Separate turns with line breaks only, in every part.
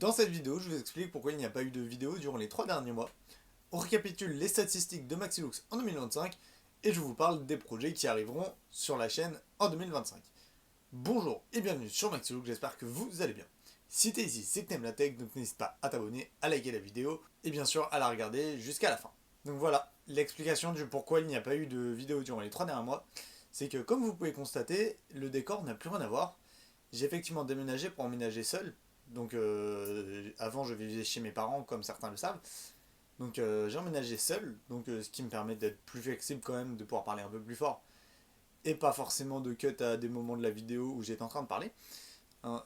Dans cette vidéo, je vous explique pourquoi il n'y a pas eu de vidéo durant les 3 derniers mois. On récapitule les statistiques de Maxilux en 2025 et je vous parle des projets qui arriveront sur la chaîne en 2025. Bonjour et bienvenue sur Maxilux, j'espère que vous allez bien. Si t'es ici, c'est que t'aimes la tech, donc n'hésite pas à t'abonner, à liker la vidéo et bien sûr à la regarder jusqu'à la fin. Donc voilà, l'explication du pourquoi il n'y a pas eu de vidéo durant les 3 derniers mois, c'est que comme vous pouvez constater, le décor n'a plus rien à voir. J'ai effectivement déménagé pour emménager seul. Donc avant je vivais chez mes parents comme certains le savent. Donc j'ai emménagé seul, donc ce qui me permet d'être plus flexible quand même, de pouvoir parler un peu plus fort. Et pas forcément de cut à des moments de la vidéo où j'étais en train de parler. Hein,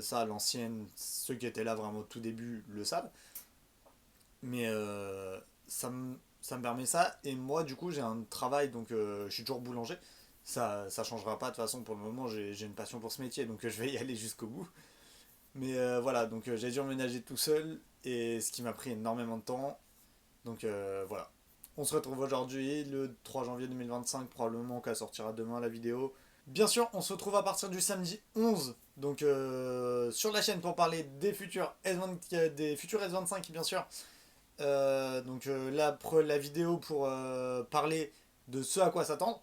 ça à l'ancienne, ceux qui étaient là vraiment au tout début le savent. Mais ça me permet ça. Et moi du coup j'ai un travail, donc je suis toujours boulanger. Ça changera pas de toute façon pour le moment, j'ai une passion pour ce métier, donc je vais y aller jusqu'au bout. Mais voilà, donc j'ai dû emménager tout seul, et ce qui m'a pris énormément de temps. Donc voilà. On se retrouve aujourd'hui, le 3 janvier 2025, probablement qu'elle sortira demain la vidéo. Bien sûr, on se retrouve à partir du samedi 11, donc sur la chaîne pour parler des futurs S25, bien sûr. La vidéo pour parler de ce à quoi s'attendre.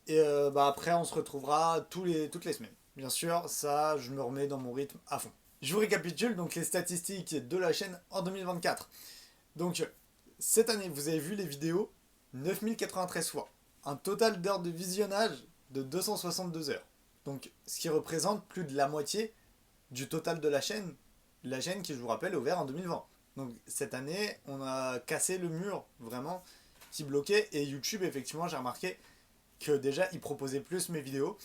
Et après, on se retrouvera toutes les semaines. Bien sûr, ça, je me remets dans mon rythme à fond. Je vous récapitule donc les statistiques de la chaîne en 2024. Donc, cette année, vous avez vu les vidéos 9093 fois. Un total d'heures de visionnage de 262 heures. Donc, ce qui représente plus de la moitié du total de la chaîne. La chaîne qui, je vous rappelle, est ouverte en 2020. Donc, cette année, on a cassé le mur, vraiment, qui bloquait. Et YouTube, effectivement, j'ai remarqué que déjà, il proposait plus mes vidéos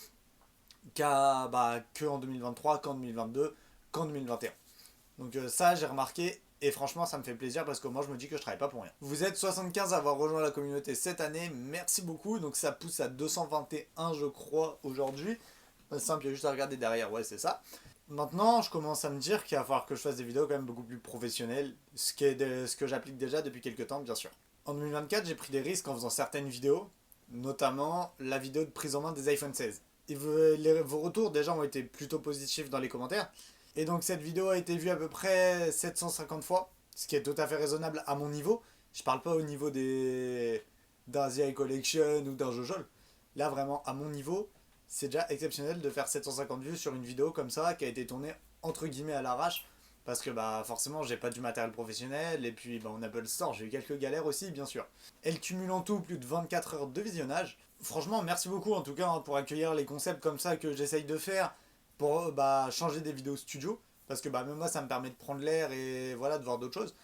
que en 2023, qu'en 2022, qu'en 2021. Donc ça, j'ai remarqué, et franchement, ça me fait plaisir parce que moi, je me dis que je travaille pas pour rien. Vous êtes 75 à avoir rejoint la communauté cette année, merci beaucoup. Donc ça pousse à 221, je crois, aujourd'hui. C'est simple, il y a juste à regarder derrière, ouais, c'est ça. Maintenant, je commence à me dire qu'il va falloir que je fasse des vidéos quand même beaucoup plus professionnelles, ce que j'applique déjà depuis quelques temps, bien sûr. En 2024, j'ai pris des risques en faisant certaines vidéos, notamment la vidéo de prise en main des iPhone 16. Et vos retours déjà ont été plutôt positifs dans les commentaires. Et donc cette vidéo a été vue à peu près 750 fois, ce qui est tout à fait raisonnable à mon niveau. Je parle pas au niveau d'un ZI Collection ou d'un Jojol. Là vraiment à mon niveau, c'est déjà exceptionnel de faire 750 vues sur une vidéo comme ça qui a été tournée entre guillemets à l'arrache. Parce que forcément j'ai pas du matériel professionnel, et puis on Apple Store, j'ai eu quelques galères aussi bien sûr. Elle cumule en tout plus de 24 heures de visionnage. Franchement merci beaucoup en tout cas pour accueillir les concepts comme ça que j'essaye de faire, pour changer des vidéos studio, parce que même moi ça me permet de prendre l'air et voilà, de voir d'autres choses.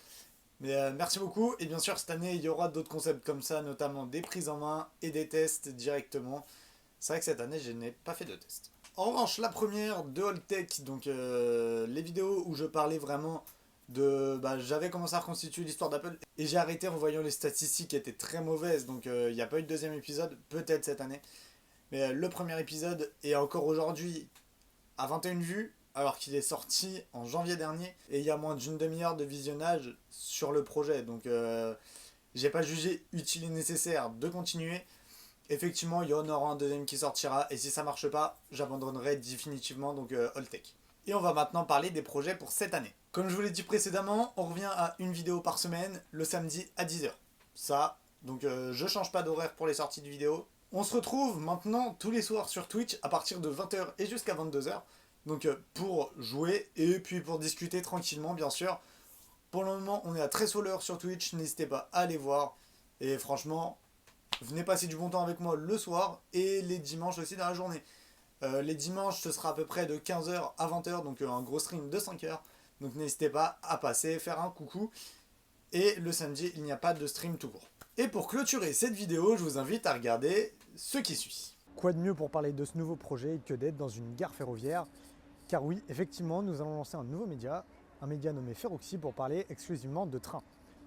Mais merci beaucoup, et bien sûr cette année il y aura d'autres concepts comme ça, notamment des prises en main et des tests directement. C'est vrai que cette année je n'ai pas fait de tests. En revanche, la première de Alltech, donc les vidéos où je parlais vraiment de... j'avais commencé à reconstituer l'histoire d'Apple, et j'ai arrêté en voyant les statistiques qui étaient très mauvaises, donc il n'y a pas eu de deuxième épisode, peut-être cette année. Mais le premier épisode est encore aujourd'hui à 21 vues, alors qu'il est sorti en janvier dernier, et il y a moins d'une demi-heure de visionnage sur le projet. Donc j'ai pas jugé utile et nécessaire de continuer. Effectivement, il y en aura un deuxième qui sortira, et si ça marche pas, j'abandonnerai définitivement, donc Alltech. Et on va maintenant parler des projets pour cette année. Comme je vous l'ai dit précédemment, on revient à une vidéo par semaine, le samedi à 10h. Ça, donc je change pas d'horaire pour les sorties de vidéos. On se retrouve maintenant tous les soirs sur Twitch à partir de 20h et jusqu'à 22h. Donc pour jouer et puis pour discuter tranquillement, bien sûr. Pour le moment, on est à 13 followers sur Twitch, n'hésitez pas à aller voir. Et franchement, venez passer du bon temps avec moi le soir et les dimanches aussi dans la journée. Les dimanches, ce sera à peu près de 15h à 20h, donc un gros stream de 5h. Donc n'hésitez pas à passer, faire un coucou. Et le samedi, il n'y a pas de stream tout court. Et pour clôturer cette vidéo, je vous invite à regarder ce qui suit.
Quoi de mieux pour parler de ce nouveau projet que d'être dans une gare ferroviaire? Car oui, effectivement, nous allons lancer un nouveau média, un média nommé Ferroxy, pour parler exclusivement de trains.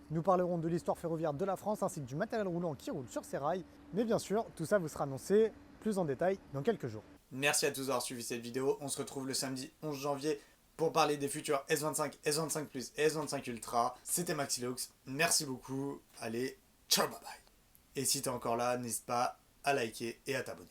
Nous parlerons de l'histoire ferroviaire de la France ainsi que du matériel roulant qui roule sur ces rails. Mais bien sûr, tout ça vous sera annoncé plus en détail dans quelques jours.
Merci à tous d'avoir suivi cette vidéo. On se retrouve le samedi 11 janvier pour parler des futurs S25, S25 Plus et S25 Ultra. C'était Maxilux. Merci beaucoup. Allez, ciao, bye bye. Et si t'es encore là, n'hésite pas à liker et à t'abonner.